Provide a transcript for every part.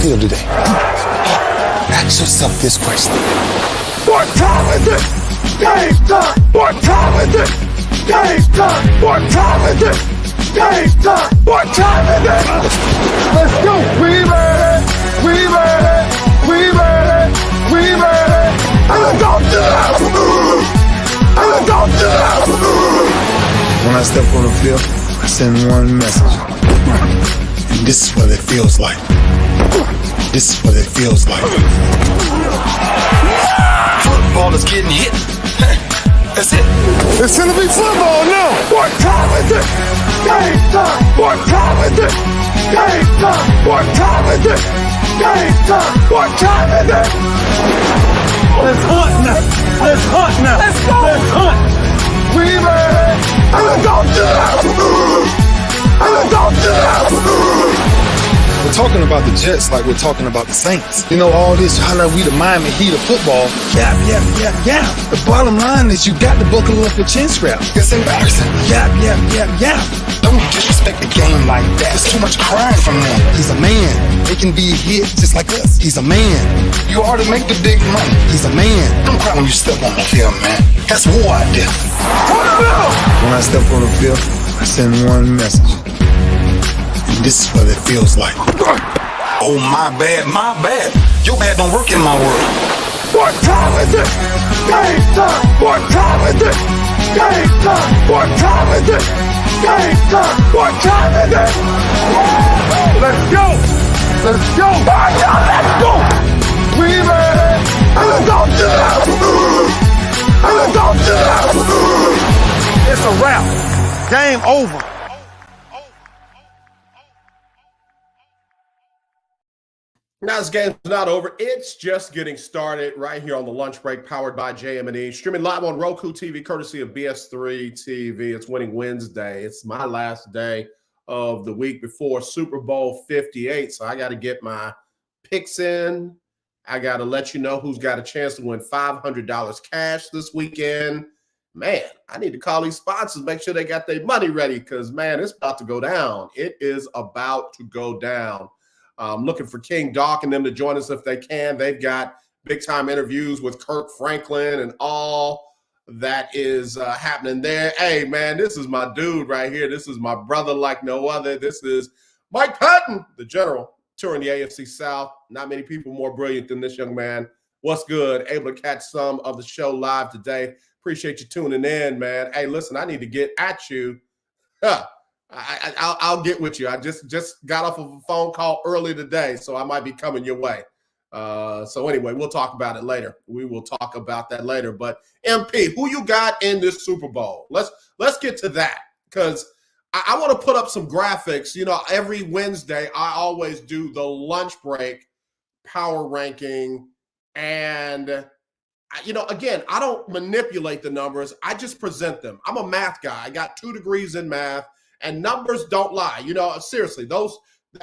feel today? Ask yourself this question. What time is it? Game time! What time is it? Game time! What time is it? Game time! What time is it? Let's go! We made it! We made it! We made it! We made it! And let's go to that! And let's go to that! When I step on the field, I send one message. And this is what it feels like. This is what it feels like. Football is getting hit. That's it. It's gonna be football now! What time is it? Game time! What time is it? Game time! What time is it? Game time! What time is it? Let's hunt now! Let's hunt now! Let's go! Let's hunt! We made it! And let's go to that! And let's go to that! We're talking about the Jets like we're talking about the Saints. You know, all this, how like we the Miami Heat of football. Yeah. The bottom line is you got to buckle up your chin strap. It's embarrassing. Yeah. Don't disrespect the game like that. There's too much crying from them. He's a man. They can be hit just like us. He's a man. You already make the big money. He's a man. Don't cry when you step on the field, man. That's war out there. When I step on the field, I send one message. This is what it feels like. Oh, my bad. Your bad don't work in my world. What time is it? Game time! What time is it? Game time! What time is it? Game time! What time is it? Let's go! Let's go! Let's go! We made it! And let's go to that! And let's go to that! It's a wrap. Game over. Now this game's not over. It's just getting started right here on the lunch break, powered by JM&E. Streaming live on Roku TV, courtesy of BS3 TV. It's Winning Wednesday. It's my last day of the week before Super Bowl 58. So I got to get my picks in. I got to let you know who's got a chance to win $500 cash this weekend. Man, I need to call these sponsors, make sure they got their money ready because, man, it's about to go down. It is about to go down. I'm looking for King Doc and them to join us if they can. They've got big-time interviews with Kirk Franklin and all that is happening there. Hey, man, this is my dude right here. This is my brother like no other. This is Mike Patton, the general, touring the AFC South. Not many people more brilliant than this young man. What's good? Able to catch some of the show live today. Appreciate you tuning in, man. Hey, listen, I need to get at you. I'll get with you. I just got off of a phone call early today, so I might be coming your way. So anyway, we'll talk about it later. We will talk about that later. But MP, who you got in this Super Bowl? Let's get to that because I want to put up some graphics. You know, every Wednesday I always do the lunch break power ranking, and you know, again, I don't manipulate the numbers. I just present them. I'm a math guy. I got 2 degrees in math. And numbers don't lie. You know, seriously,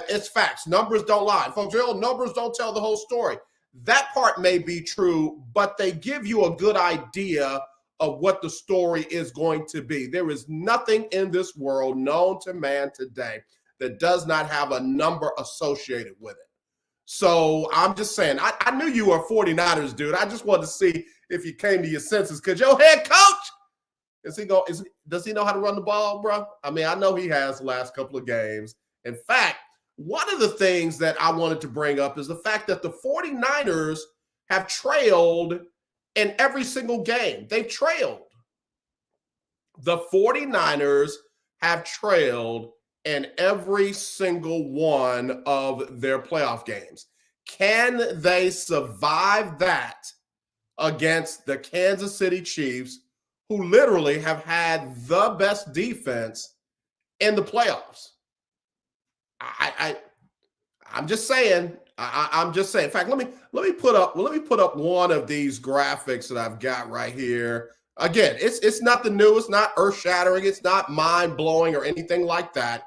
it's facts. Numbers don't lie. Folks, numbers don't tell the whole story. That part may be true, but they give you a good idea of what the story is going to be. There is nothing in this world known to man today that does not have a number associated with it. So I'm just saying, I knew you were 49ers, dude. I just wanted to see if you came to your senses because your head coach, does he know how to run the ball, bro? I mean, I know he has the last couple of games. In fact, one of the things that I wanted to bring up is the fact that the 49ers have trailed in every single game. They've trailed. The 49ers have trailed in every single one of their playoff games. Can they survive that against the Kansas City Chiefs, who literally have had the best defense in the playoffs? I'm just saying. I'm just saying. In fact, let me put up one of these graphics that I've got right here. Again, it's nothing new. It's not earth-shattering. It's not mind-blowing or anything like that.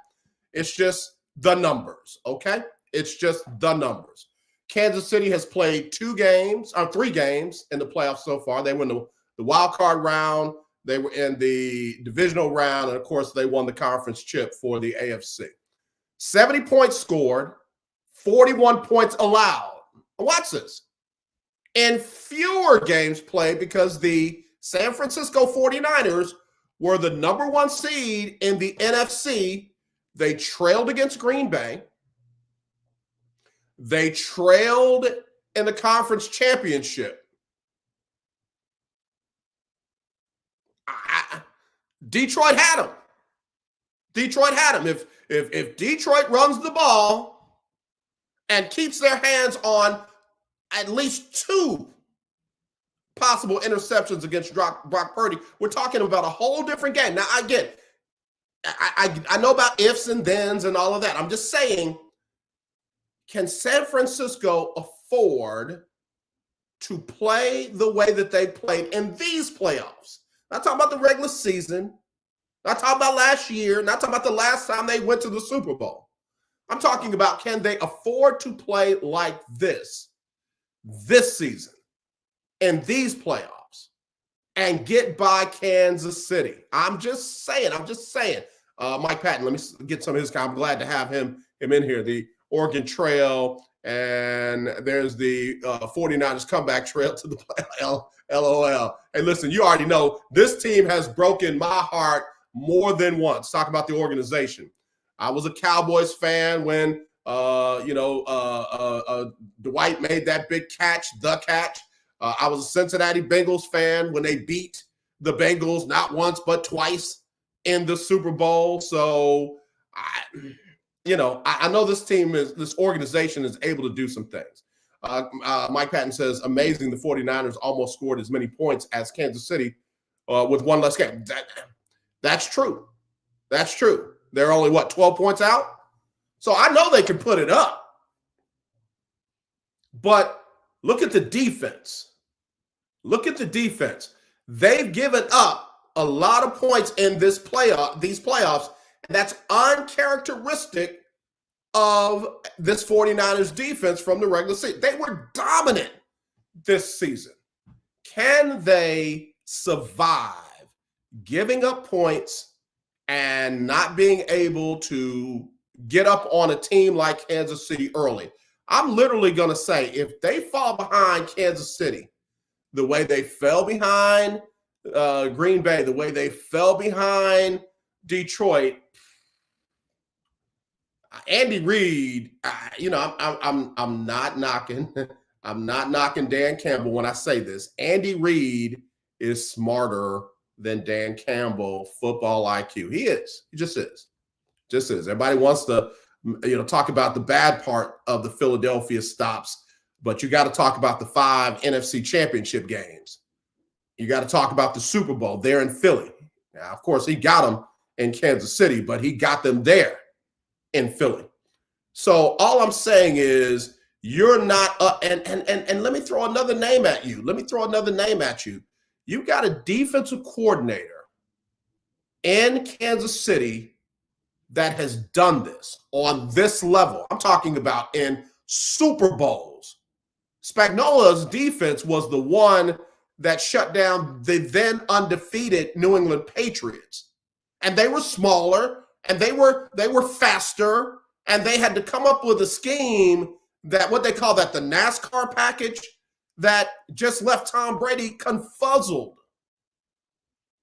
It's just the numbers. Okay, it's just the numbers. Kansas City has played 3 games in the playoffs so far. They won the wild card round, they were in the divisional round, and of course they won the conference chip for the AFC. 70 points scored, 41 points allowed. Watch this. And fewer games played because the San Francisco 49ers were the number 1 seed in the NFC. They trailed against Green Bay. They trailed in the conference championship. Detroit had them. Detroit had them. If Detroit runs the ball and keeps their hands on at least 2 possible interceptions against Brock Purdy, we're talking about a whole different game. Now, I know about ifs and thens and all of that. I'm just saying, can San Francisco afford to play the way that they played in these playoffs? Not talking about the regular season, not talking about last year, not talking about the last time they went to the Super Bowl. I'm talking about, can they afford to play like this season in these playoffs and get by Kansas City? I'm just saying. Mike Patton, let me get some of his comment. I'm glad to have him in here. The Oregon Trail, and there's the 49ers comeback trail to the playoff. LOL. Hey, listen, you already know this team has broken my heart more than once. Talk about the organization. I was a Cowboys fan when Dwight made that big catch, the catch. I was a Cincinnati Bengals fan when they beat the Bengals not once but twice in the Super Bowl. So I know this organization is able to do some things. Mike Patton says, amazing, the 49ers almost scored as many points as Kansas City with one less game. That's true. That's true. They're only, 12 points out? So I know they can put it up. But look at the defense. Look at the defense. They've given up a lot of points in these playoffs, and that's uncharacteristic of this 49ers defense from the regular season. They were dominant this season. Can they survive giving up points and not being able to get up on a team like Kansas City early? I'm literally going to say, if they fall behind Kansas City the way they fell behind Green Bay, the way they fell behind Detroit, Andy Reid, I'm not knocking. I'm not knocking Dan Campbell when I say this. Andy Reid is smarter than Dan Campbell football IQ. He is. He just is. Just is. Everybody wants to, talk about the bad part of the Philadelphia stops, but you got to talk about the 5 NFC championship games. You got to talk about the Super Bowl there in Philly. Now, of course, he got them in Kansas City, but he got them there in Philly. So all I'm saying is, you're not and let me throw another name at you. You got a defensive coordinator in Kansas City that has done this on this level. I'm talking about in Super Bowls. Spagnuolo's defense was the one that shut down the then undefeated New England Patriots. And they were smaller, and they were faster, and they had to come up with a scheme that, what they call that, the NASCAR package, that just left Tom Brady confuzzled.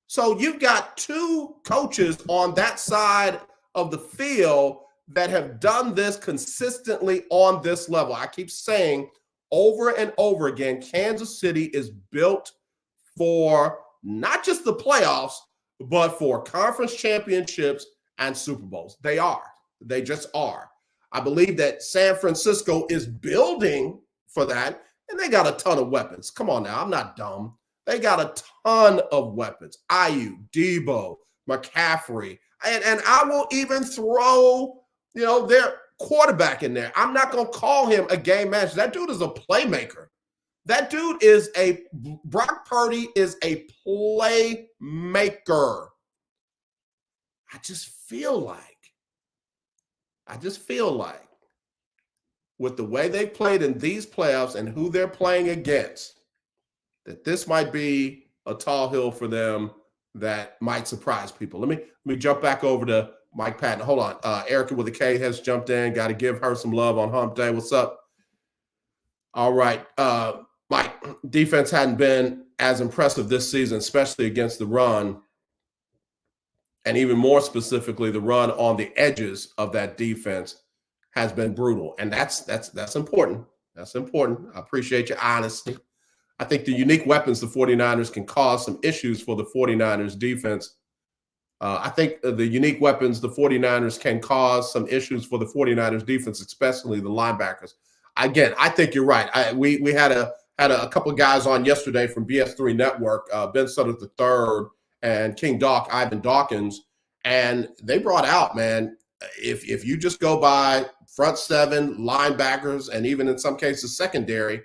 So you've got 2 coaches on that side of the field that have done this consistently on this level. I keep saying over and over again, Kansas City is built for not just the playoffs, but for conference championships and Super Bowls. They are. They just are. I believe that San Francisco is building for that, and they got a ton of weapons. Come on now, I'm not dumb. They got a ton of weapons. Ayuk, Debo, McCaffrey, and I will even throw, their quarterback in there. I'm not going to call him a game manager. That dude is a playmaker. Brock Purdy is a playmaker. I just feel like with the way they played in these playoffs and who they're playing against, that this might be a tall hill for them that might surprise people. Let me jump back over to Mike Patton. Hold on. Erica with a K has jumped in. Got to give her some love on Hump Day. What's up? All right. Mike, defense hadn't been as impressive this season, especially against the run. And even more specifically, the run on the edges of that defense has been brutal. And that's important. That's important. I appreciate your honesty. I think the unique weapons the 49ers can cause some issues for the 49ers defense. I think the unique weapons the 49ers can cause some issues for the 49ers defense, especially the linebackers. Again, I think you're right. We had a couple of guys on yesterday from BS3 Network, Ben Sutter III and King Doc, Ivan Dawkins, and they brought out, man, if you just go by front seven, linebackers, and even in some cases secondary,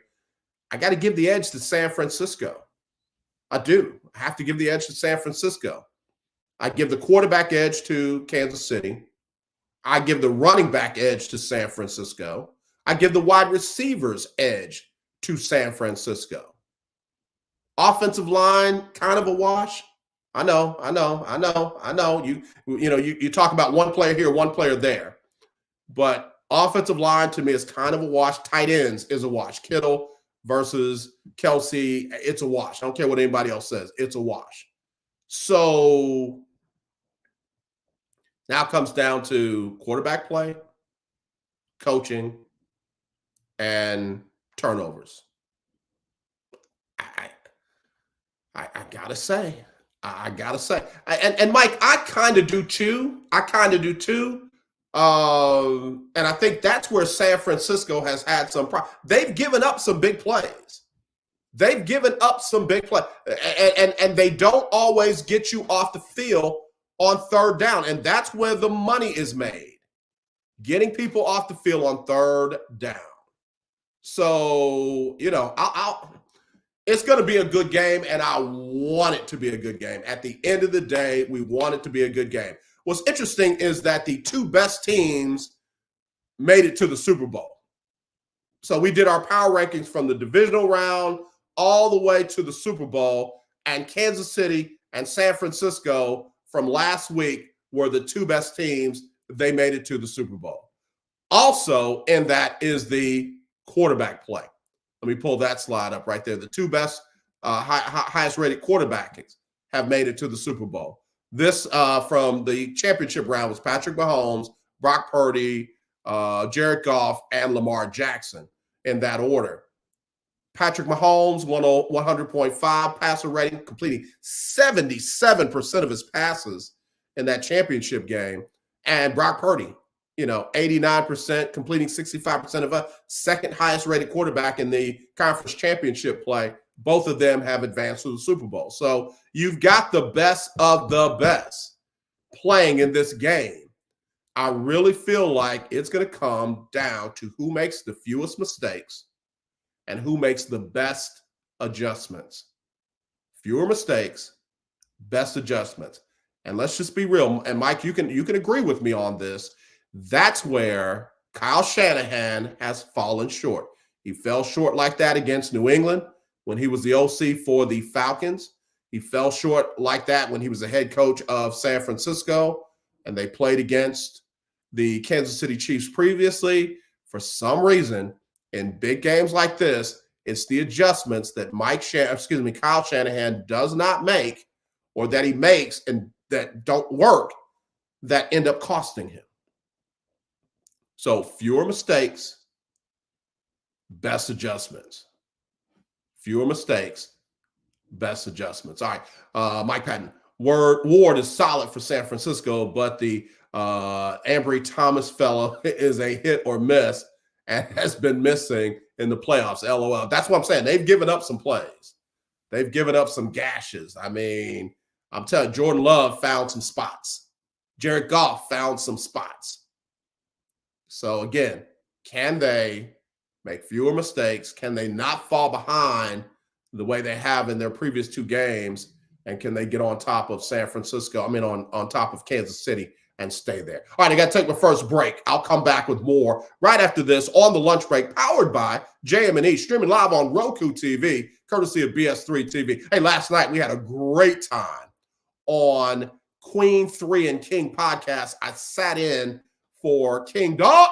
I got to give the edge to San Francisco. I do. I have to give the edge to San Francisco. I give the quarterback edge to Kansas City. I give the running back edge to San Francisco. I give the wide receivers edge to San Francisco. Offensive line, kind of a wash. I know. You talk about one player here, one player there. But offensive line to me is kind of a wash. Tight ends is a wash. Kittle versus Kelsey, it's a wash. I don't care what anybody else says. It's a wash. So now it comes down to quarterback play, coaching, and turnovers. I gotta say, and Mike, I kind of do too. And I think that's where San Francisco has had some problems. They've given up some big plays. And they don't always get you off the field on third down. And that's where the money is made. Getting people off the field on third down. So, it's going to be a good game, and I want it to be a good game. At the end of the day, we want it to be a good game. What's interesting is that the two best teams made it to the Super Bowl. So we did our power rankings from the divisional round all the way to the Super Bowl, and Kansas City and San Francisco from last week were the two best teams. They made it to the Super Bowl. Also in that is the quarterback play. Let me pull that slide up right there. The two best, highest rated quarterbacks have made it to the Super Bowl. This from the championship round was Patrick Mahomes, Brock Purdy, Jared Goff, and Lamar Jackson in that order. Patrick Mahomes, 100.5 passer rating, completing 77% of his passes in that championship game. And Brock Purdy, 89%, completing 65% of a second highest rated quarterback in the conference championship play. Both of them have advanced to the Super Bowl. So you've got the best of the best playing in this game. I really feel like it's going to come down to who makes the fewest mistakes and who makes the best adjustments. Fewer mistakes, best adjustments. And let's just be real. And Mike, you can agree with me on this. That's where Kyle Shanahan has fallen short. He fell short like that against New England when he was the OC for the Falcons. He fell short like that when he was the head coach of San Francisco, and they played against the Kansas City Chiefs previously. For some reason, in big games like this, it's the adjustments that Kyle Shanahan does not make, or that he makes and that don't work, that end up costing him. So fewer mistakes, best adjustments. Fewer mistakes, best adjustments. All right, Mike Patton. Ward is solid for San Francisco, but the Ambry Thomas fellow is a hit or miss and has been missing in the playoffs. LOL. That's what I'm saying. They've given up some plays. They've given up some gashes. I mean, I'm telling you, Jordan Love found some spots. Jared Goff found some spots. So again, can they make fewer mistakes? Can they not fall behind the way they have in their previous two games? And can they get on top of San Francisco? On top of Kansas City and stay there. All right, I got to take my first break. I'll come back with more right after this on the lunch break, powered by JM&E, streaming live on Roku TV, courtesy of BS3 TV. Hey, last night we had a great time on Queen 3 and King podcast. I sat in for King Dog,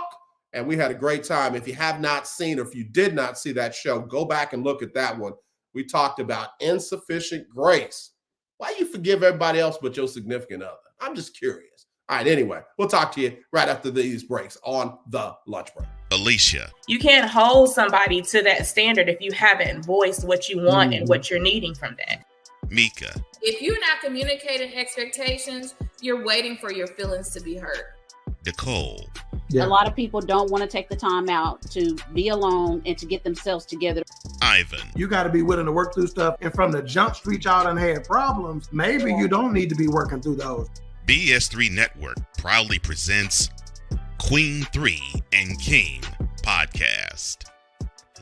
and we had a great time. If you have not seen, or if you did not see that show, go back and look at that one. We talked about insufficient grace. Why you forgive everybody else but your significant other? I'm just curious. All right, anyway, we'll talk to you right after these breaks on the lunch break. Alicia. You can't hold somebody to that standard if you haven't voiced what you want and what you're needing from that. Mika. If you're not communicating expectations, you're waiting for your feelings to be hurt. Nicole. Yeah. A lot of people don't want to take the time out to be alone and to get themselves together. Ivan. You got to be willing to work through stuff. And from the jump street, y'all done had problems. Maybe you don't need to be working through those. BS3 Network proudly presents Queen 3 and King podcast.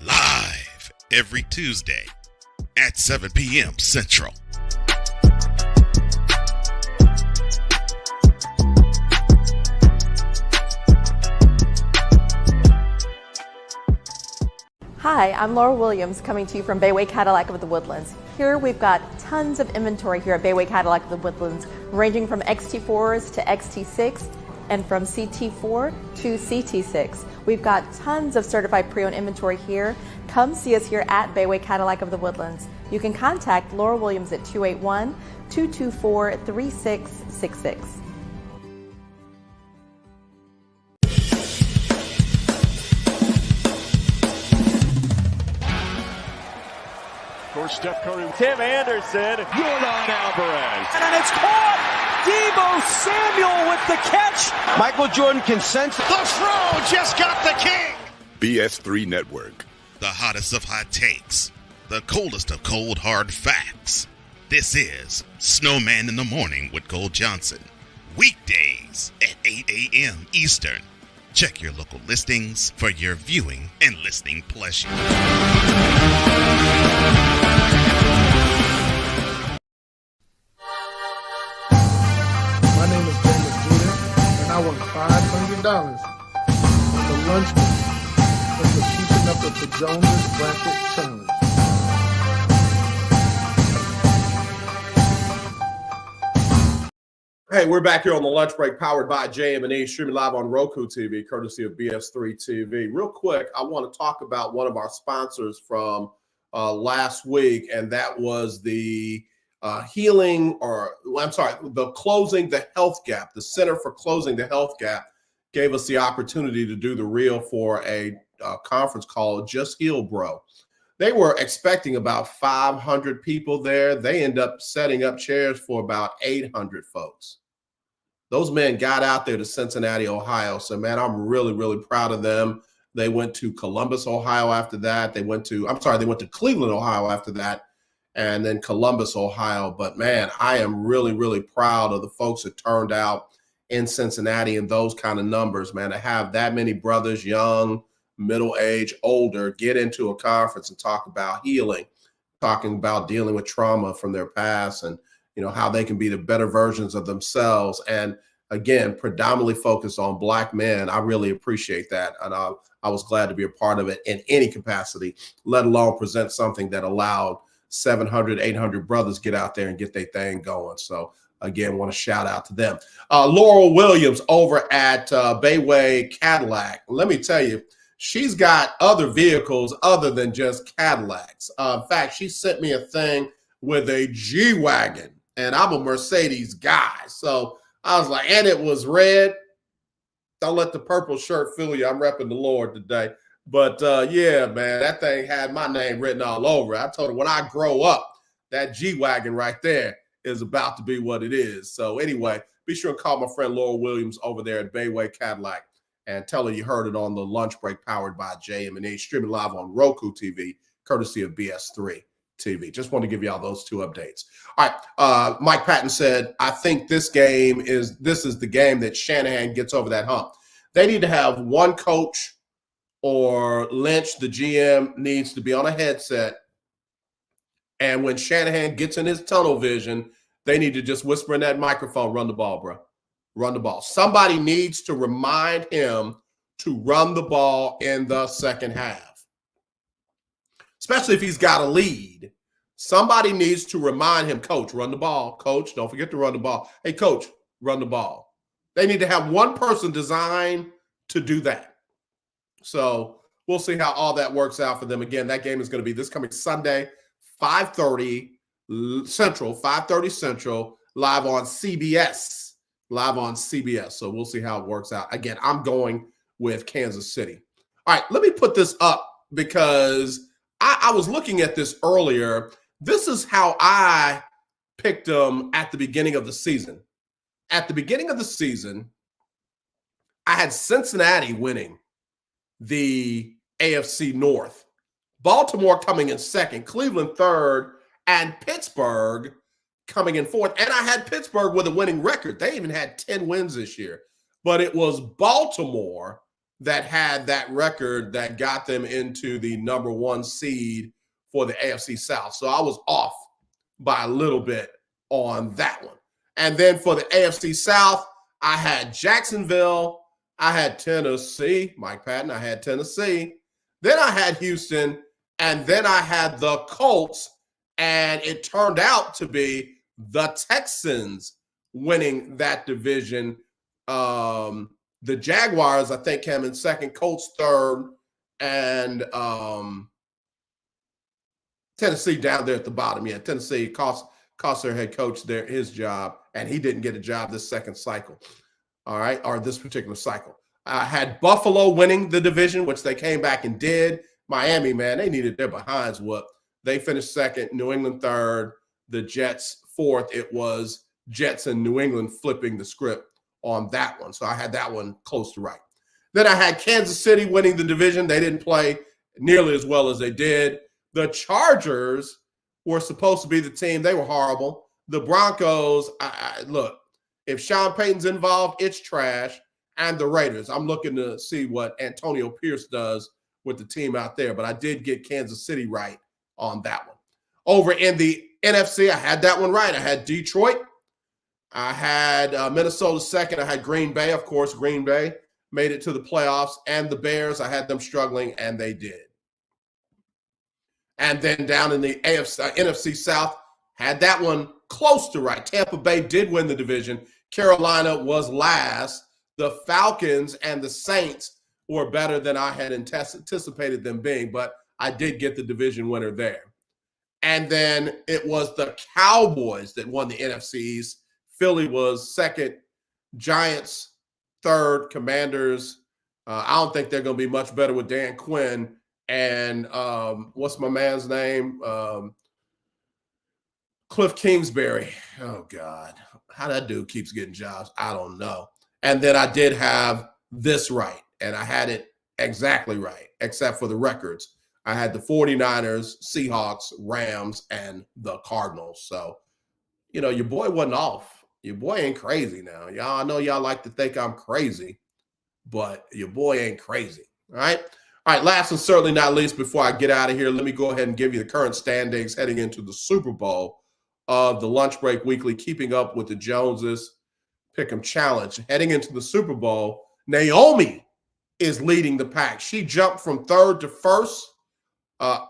Live every Tuesday at 7 p.m. Central. Hi, I'm Laura Williams coming to you from Bayway Cadillac of the Woodlands. Here we've got tons of inventory here at Bayway Cadillac of the Woodlands, ranging from XT4s to XT6 and from CT4 to CT6. We've got tons of certified pre-owned inventory here. Come see us here at Bayway Cadillac of the Woodlands. You can contact Laura Williams at 281-224-3666. Of course, Steph Curry, Tim Anderson, Jordan Alvarez. And it's caught! Debo Samuel with the catch. Michael Jordan consents. The throw just got the king. BS3 Network. The hottest of hot takes. The coldest of cold hard facts. This is Snowman in the Morning with Cole Johnson. Weekdays at 8 a.m. Eastern. Check your local listings for your viewing and listening pleasure. My name is James Judah, and I won $500 on the lunch break for keeping up with the Jonas Bracket Challenge. Hey, we're back here on the lunch break, powered by JM&E, streaming live on ROKU TV, courtesy of BS3 TV. Real quick, I want to talk about one of our sponsors from last week, and that was the Closing the Health Gap. The Center for Closing the Health Gap gave us the opportunity to do the reel for a conference called Just Heal Bro. They were expecting about 500 people there. They end up setting up chairs for about 800 folks. Those men got out there to Cincinnati, Ohio. So, man, I'm really, really proud of them. They went to Columbus, Ohio after that. They went to Cleveland, Ohio after that, and then Columbus, Ohio. But, man, I am really, really proud of the folks that turned out in Cincinnati in those kind of numbers, man. To have that many brothers, young, middle age, older, get into a conference and talk about healing, talking about dealing with trauma from their past and, you know, how they can be the better versions of themselves. And again, predominantly focused on Black men. I really appreciate that. And I was glad to be a part of it in any capacity, let alone present something that allowed 700, 800 brothers get out there and get their thing going. So again, want to shout out to them. Laurel Williams over at Bayway Cadillac. Let me tell you, she's got other vehicles other than just Cadillacs. In fact, she sent me a thing with a G-Wagon, and I'm a Mercedes guy. So I was like, and it was red. Don't let the purple shirt fool you. I'm repping the Lord today. But yeah, man, that thing had my name written all over it. I told her when I grow up, that G-Wagon right there is about to be what it is. So anyway, be sure and call my friend Laurel Williams over there at Bayway Cadillac and tell her you heard it on the lunch break, powered by JM&E, streaming live on ROKU TV, courtesy of BS3 TV. Just want to give y'all those two updates. All right. Mike Patton said, I think this is the game that Shanahan gets over that hump. They need to have one coach, or Lynch, the GM, needs to be on a headset. And when Shanahan gets in his tunnel vision, they need to just whisper in that microphone, run the ball, bro. Run the ball. Somebody needs to remind him to run the ball in the second half, especially if he's got a lead. Somebody needs to remind him, coach, run the ball. Coach, don't forget to run the ball. Hey, coach, run the ball. They need to have one person designed to do that. So we'll see how all that works out for them. Again, that game is going to be this coming Sunday, 5:30 Central, 5:30 Central, live on CBS. Live on CBS. So we'll see how it works out. Again, I'm going with Kansas City. All right, let me put this up because I was looking at this earlier. This is how I picked them at the beginning of the season. At the beginning of the season, I had Cincinnati winning the AFC North, Baltimore coming in second, Cleveland third, and Pittsburgh coming in fourth. And I had Pittsburgh with a winning record. They even had 10 wins this year. But it was Baltimore that had that record that got them into the number 1 seed for the AFC South. So I was off by a little bit on that one. And then for the AFC South, I had Jacksonville, I had Tennessee, Mike Patton, I had Tennessee. Then I had Houston, and then I had the Colts, and it turned out to be the Texans winning that division. The Jaguars, I think, came in second, Colts third, and Tennessee down there at the bottom. Yeah, Tennessee cost their head coach his job, and he didn't get a job this second cycle. All right, or this particular cycle. I had Buffalo winning the division, which they came back and did. Miami, man, they needed their behinds whooped. They finished second, New England third, the Jets fourth. It was Jets and New England flipping the script on that one. So I had that one close to right. Then I had Kansas City winning the division. They didn't play nearly as well as they did. The Chargers were supposed to be the team. They were horrible. The Broncos, look, if Sean Payton's involved, it's trash. And the Raiders, I'm looking to see what Antonio Pierce does with the team out there. But I did get Kansas City right on that one. Over in the NFC, I had that one right. I had Detroit. I had Minnesota second. I had Green Bay. Of course, Green Bay made it to the playoffs. And the Bears, I had them struggling, and they did. And then down in the NFC South, had that one close to right. Tampa Bay did win the division. Carolina was last. The Falcons and the Saints were better than I had anticipated them being, but I did get the division winner there. And then it was the Cowboys that won the NFC East. Philly was second, Giants third, Commanders. I don't think they're going to be much better with Dan Quinn. And what's my man's name? Cliff Kingsbury. Oh, God. How that dude keeps getting jobs, I don't know. And then I did have this right, and I had it exactly right, except for the records. I had the 49ers, Seahawks, Rams, and the Cardinals. So, you know, your boy wasn't off. Your boy ain't crazy now. Y'all, I know y'all like to think I'm crazy, but your boy ain't crazy. All right? All right, last and certainly not least, before I get out of here, let me go ahead and give you the current standings heading into the Super Bowl of the Lunch Break Weekly, keeping up with the Joneses Pick'em Challenge. Heading into the Super Bowl, Naomi is leading the pack. She jumped from third to first. I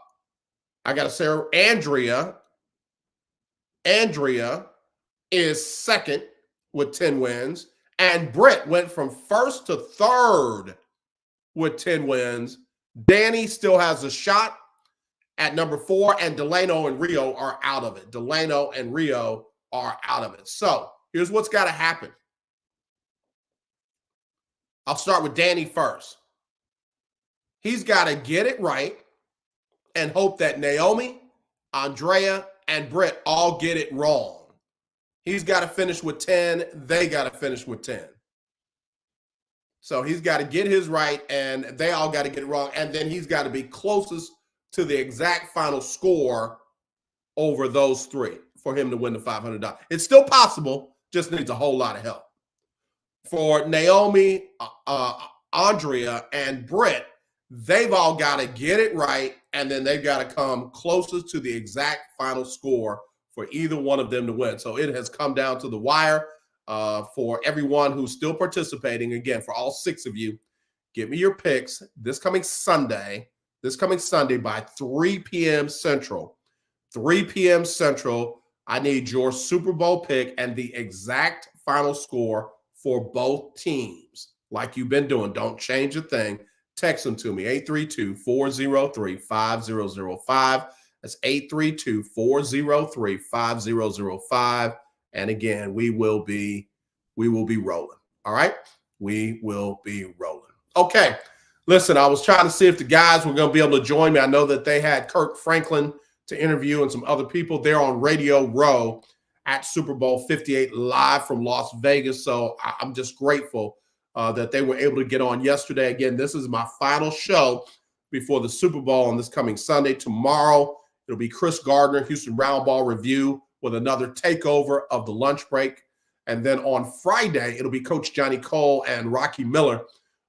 got to say her, Andrea is second with 10 wins. And Britt went from first to third with 10 wins. Danny still has a shot at number 4, and Delano and Rio are out of it. So here's what's got to happen. I'll start with Danny first. He's got to get it right and hope that Naomi, Andrea, and Britt all get it wrong. He's got to finish with 10. They got to finish with 10. So he's got to get his right, and they all got to get it wrong. And then he's got to be closest to the exact final score over those three for him to win the $500. It's still possible, just needs a whole lot of help. For Naomi, Andrea, and Britt, they've all got to get it right, and then they've got to come closest to the exact final score for either one of them to win. So it has come down to the wire. For everyone who's still participating, again, for all 6 of you, give me your picks this coming Sunday by 3 p.m. Central. 3 p.m. Central. I need your Super Bowl pick and the exact final score for both teams, like you've been doing. Don't change a thing. Text them to me, 832-403-5005. That's 832-403-5005. And again, we will be rolling. All right? We will be rolling. Okay. Listen, I was trying to see if the guys were going to be able to join me. I know that they had Kirk Franklin to interview and some other people. They're on Radio Row at Super Bowl 58 live from Las Vegas. So I'm just grateful that they were able to get on yesterday. Again, this is my final show before the Super Bowl on this coming Sunday. Tomorrow, it'll be Chris Gardner, Houston Roundball Review, with another takeover of the lunch break. And then on Friday, it'll be Coach Johnny Cole and Rocky Miller,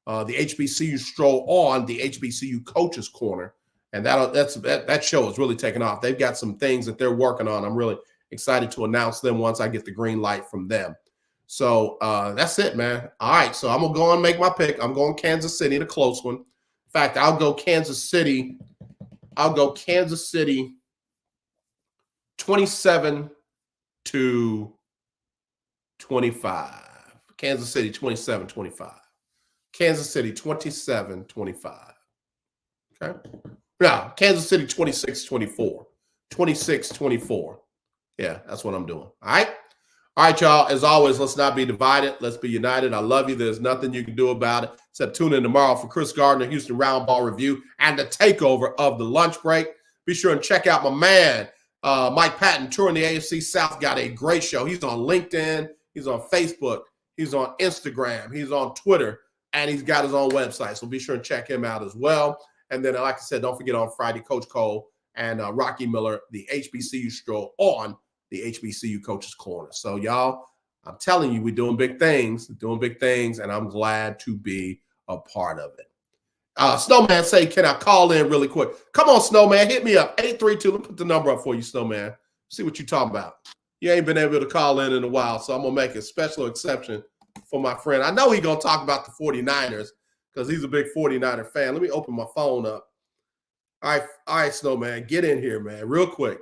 the HBCU stroll on the HBCU Coaches Corner. And that show is really taking off. They've got some things that they're working on. I'm really excited to announce them once I get the green light from them. So that's it, man. All right, so I'm going to go and make my pick. I'm going Kansas City, the close one. In fact, I'll go Kansas City 27-25. Kansas City 27-25. Kansas City 27-25. Okay? No, Kansas City 26-24. 26-24. Yeah, that's what I'm doing. All right? All right, y'all. As always, let's not be divided. Let's be united. I love you. There's nothing you can do about it except tune in tomorrow for Chris Gardner, Houston Roundball Review, and the takeover of the lunch break. Be sure and check out my man, Mike Patton, touring the AFC South. Got a great show. He's on LinkedIn. He's on Facebook. He's on Instagram. He's on Twitter. And he's got his own website. So be sure and check him out as well. And then, like I said, don't forget on Friday, Coach Cole and Rocky Miller, the HBCU stroll on the HBCU Coaches Corner. So, y'all, I'm telling you, we're doing big things, and I'm glad to be a part of it. Snowman say, can I call in really quick? Come on, Snowman, hit me up. 832. Let me put the number up for you, Snowman. See what you're talking about. You ain't been able to call in a while, so I'm going to make a special exception for my friend. I know he's going to talk about the 49ers because he's a big 49er fan. Let me open my phone up. All right, Snowman, get in here, man, real quick.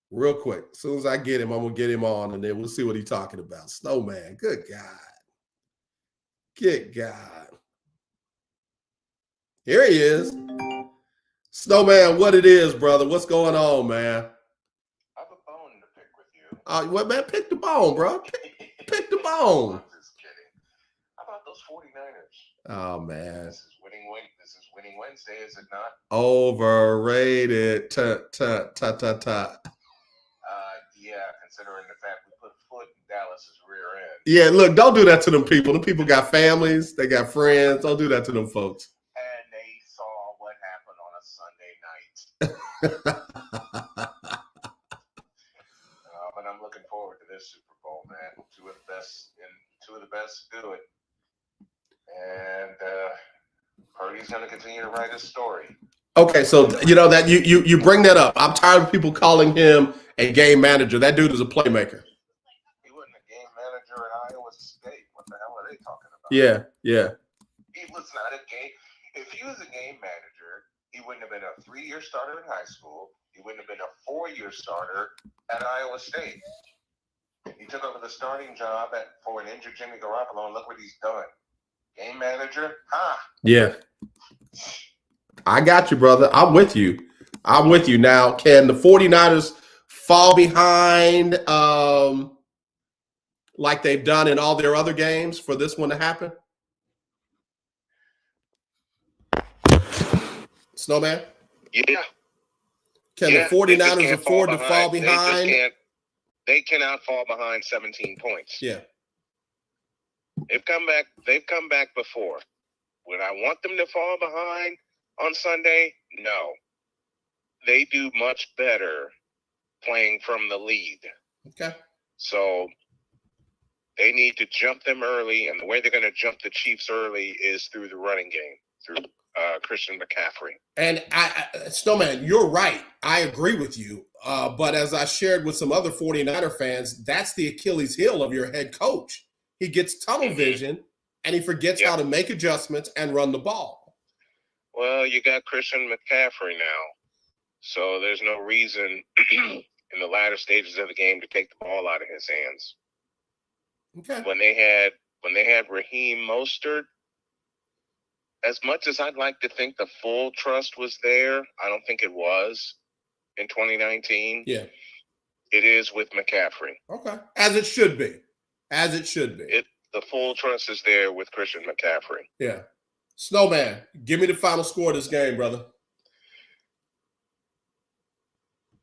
As soon as I get him, I'm going to get him on, and then we'll see what he's talking about. Snowman, good God. Here he is. Snowman, what it is, brother? What's going on, man? I have a bone to pick with you. What, man? Pick the bone, bro. Pick the bone. I'm just kidding. How about those 49ers? Oh, man. This is winning Wednesday, is it not? Overrated. Yeah, considering the fact we put foot in Dallas's rear end. Yeah, look, don't do that to them people. Them people got families. They got friends. Don't do that to them folks. And they saw what happened on a Sunday night. But I'm looking forward to this Super Bowl, man. Two of the best do it. And Purdy's going to continue to write his story. Okay, so you know that you bring that up. I'm tired of people calling him a game manager. That dude is a playmaker. He wasn't a game manager at Iowa State. What the hell are they talking about? Yeah. He was not a game. If he was a game manager, he wouldn't have been a 3-year starter in high school. He wouldn't have been a 4-year starter at Iowa State. He took over the starting job for an injured Jimmy Garoppolo, and look what he's done. Game manager? Yeah. I got you, brother. I'm with you. Now, can the 49ers fall behind like they've done in all their other games for this one to happen? Snowman? Yeah. Can the 49ers afford to fall behind? They cannot fall behind 17 points. Yeah. They've come back before. Would I want them to fall behind on Sunday? No. They do much better playing from the lead. Okay. So they need to jump them early, and the way they're going to jump the Chiefs early is through the running game, through Christian McCaffrey. And Snowman, you're right. I agree with you. But as I shared with some other 49er fans, that's the Achilles heel of your head coach. He gets tunnel vision, and he forgets how to make adjustments and run the ball. Well, you got Christian McCaffrey now. So there's no reason in the latter stages of the game to take the ball out of his hands. Okay. When they had Raheem Mostert, as much as I'd like to think the full trust was there, I don't think it was in 2019. Yeah. It is with McCaffrey. Okay. As it should be. As it should be. The full trust is there with Christian McCaffrey. Yeah. Snowman, give me the final score of this game, brother.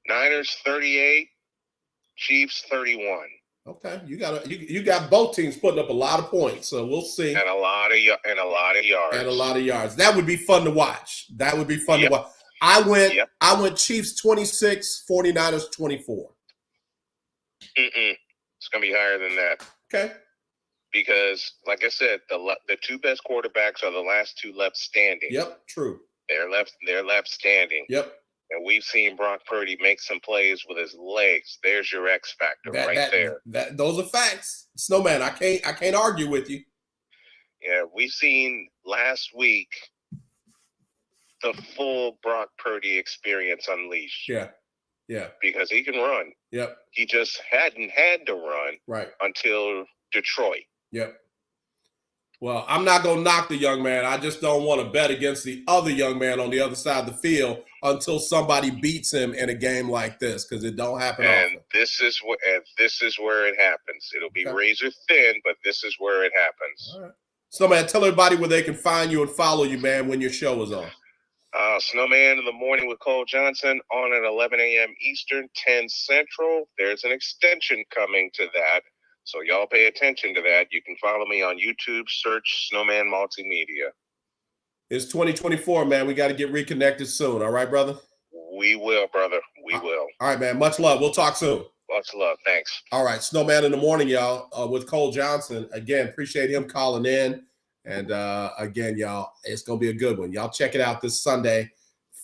Niners 38, Chiefs 31. Okay, you got both teams putting up a lot of points, so we'll see. And a lot of yards. And a lot of yards. That would be fun to watch. To watch. I went Chiefs 26, 49ers 24. It's gonna be higher than that. Okay. Because, like I said, the two best quarterbacks are the last two left standing. Yep, true. They're left standing. Yep. And we've seen Brock Purdy make some plays with his legs. There's your X factor there. Those are facts. Snowman, I can't argue with you. Yeah, we've seen last week the full Brock Purdy experience unleashed. Yeah. Yeah. Because he can run. Yep. He just hadn't had to run until Detroit. Yep. Well, I'm not going to knock the young man. I just don't want to bet against the other young man on the other side of the field until somebody beats him in a game like this, because it don't happen often. This is where it happens. It'll be razor thin, but this is where it happens. All right. Snowman, tell everybody where they can find you and follow you, man, when your show is on. Snowman in the Morning with Cole Johnson on at 11 a.m. Eastern, 10 Central. There's an extension coming to that. So y'all pay attention to that. You can follow me on YouTube, search Snowman Multimedia. It's 2024, man. We got to get reconnected soon. All right, brother? We will, brother. We will. All right, man. Much love. We'll talk soon. Much love. Thanks. All right. Snowman in the Morning, y'all, with Cole Johnson. Again, appreciate him calling in. And again, y'all, it's going to be a good one. Y'all check it out this Sunday,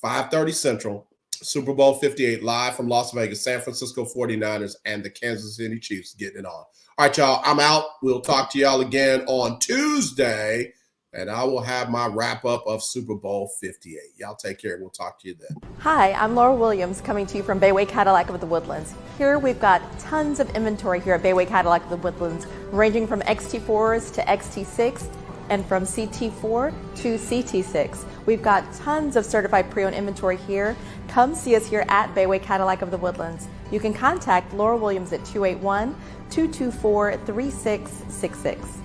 5:30 Central. Super Bowl 58 live from Las Vegas, San Francisco 49ers and the Kansas City Chiefs getting it on. All right, y'all, I'm out. We'll talk to y'all again on Tuesday, and I will have my wrap-up of Super Bowl 58. Y'all take care. We'll talk to you then. Hi, I'm Laura Williams coming to you from Bayway Cadillac of the Woodlands. Here we've got tons of inventory here at Bayway Cadillac of the Woodlands, ranging from XT4s to XT6 and from CT4 to CT6. We've got tons of certified pre-owned inventory here. Come see us here at Bayway Cadillac of the Woodlands. You can contact Laura Williams at 281-224-3666.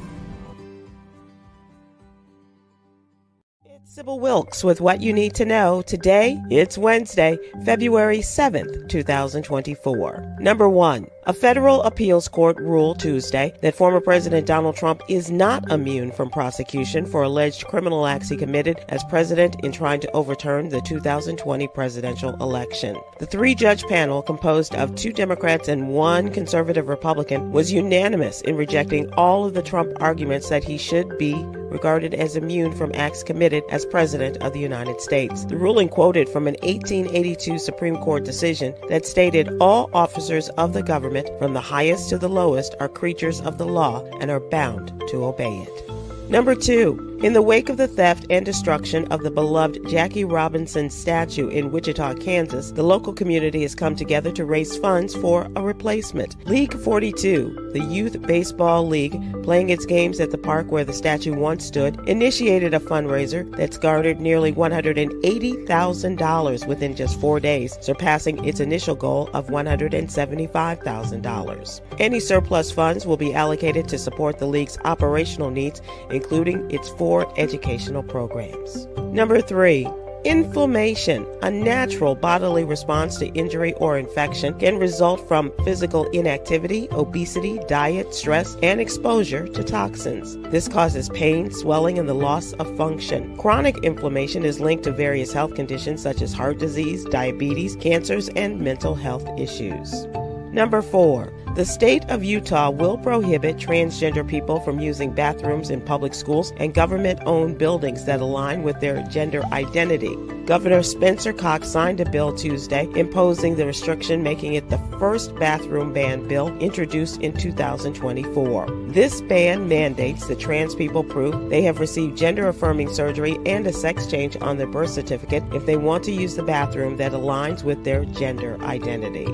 Sybil Wilkes with what you need to know. Today, it's Wednesday, February 7th, 2024. Number 1. A federal appeals court ruled Tuesday that former President Donald Trump is not immune from prosecution for alleged criminal acts he committed as president in trying to overturn the 2020 presidential election. The 3-judge panel, composed of 2 Democrats and 1 conservative Republican, was unanimous in rejecting all of the Trump arguments that he should be regarded as immune from acts committed as President of the United States. The ruling quoted from an 1882 Supreme Court decision that stated all officers of the government, from the highest to the lowest, are creatures of the law and are bound to obey it. Number 2. In the wake of the theft and destruction of the beloved Jackie Robinson statue in Wichita, Kansas, the local community has come together to raise funds for a replacement. League 42, the youth baseball league playing its games at the park where the statue once stood, initiated a fundraiser that's garnered nearly $180,000 within just 4 days, surpassing its initial goal of $175,000. Any surplus funds will be allocated to support the league's operational needs, including its 4 educational programs. Number 3. Inflammation, a natural bodily response to injury or infection, can result from physical inactivity, obesity, diet, stress, and exposure to toxins. This causes pain, swelling, and the loss of function. Chronic inflammation is linked to various health conditions such as heart disease, diabetes, cancers, and mental health issues. Number 4. The state of Utah will prohibit transgender people from using bathrooms in public schools and government-owned buildings that align with their gender identity. Governor Spencer Cox signed a bill Tuesday imposing the restriction, making it the first bathroom ban bill introduced in 2024. This ban mandates that trans people prove they have received gender-affirming surgery and a sex change on their birth certificate if they want to use the bathroom that aligns with their gender identity.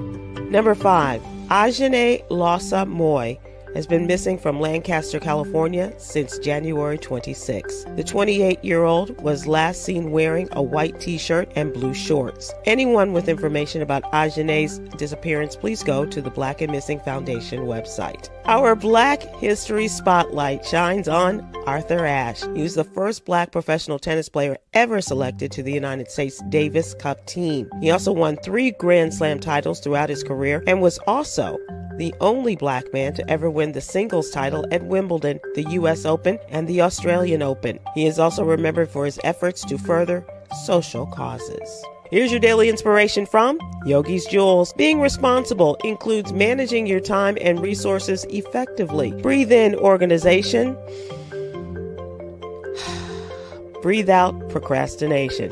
Number 5. Ajane Losa Moy has been missing from Lancaster, California since January 26. The 28-year-old was last seen wearing a white t-shirt and blue shorts. Anyone with information about Ajane's disappearance, please go to the Black and Missing Foundation website. Our Black History Spotlight shines on Arthur Ashe. He was the first Black professional tennis player ever selected to the United States Davis Cup team. He also won 3 Grand Slam titles throughout his career and was also the only Black man to ever win the singles title at Wimbledon, the U.S. Open, and the Australian Open. He is also remembered for his efforts to further social causes. Here's your daily inspiration from Yogi's Jewels. Being responsible includes managing your time and resources effectively. Breathe in, organization. Breathe out, procrastination.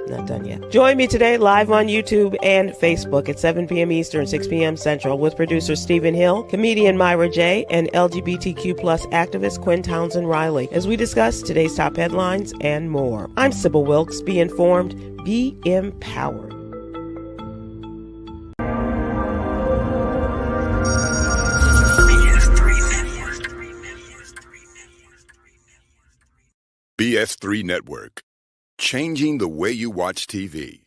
Not done yet. Join me today live on YouTube and Facebook at 7 p.m. Eastern, 6 p.m. Central with producer Stephen Hill, comedian Myra J., and LGBTQ plus activist Quinn Townsend Riley as we discuss today's top headlines and more. I'm Sybil Wilkes. Be informed, be empowered. BS3 Network. Changing the way you watch TV.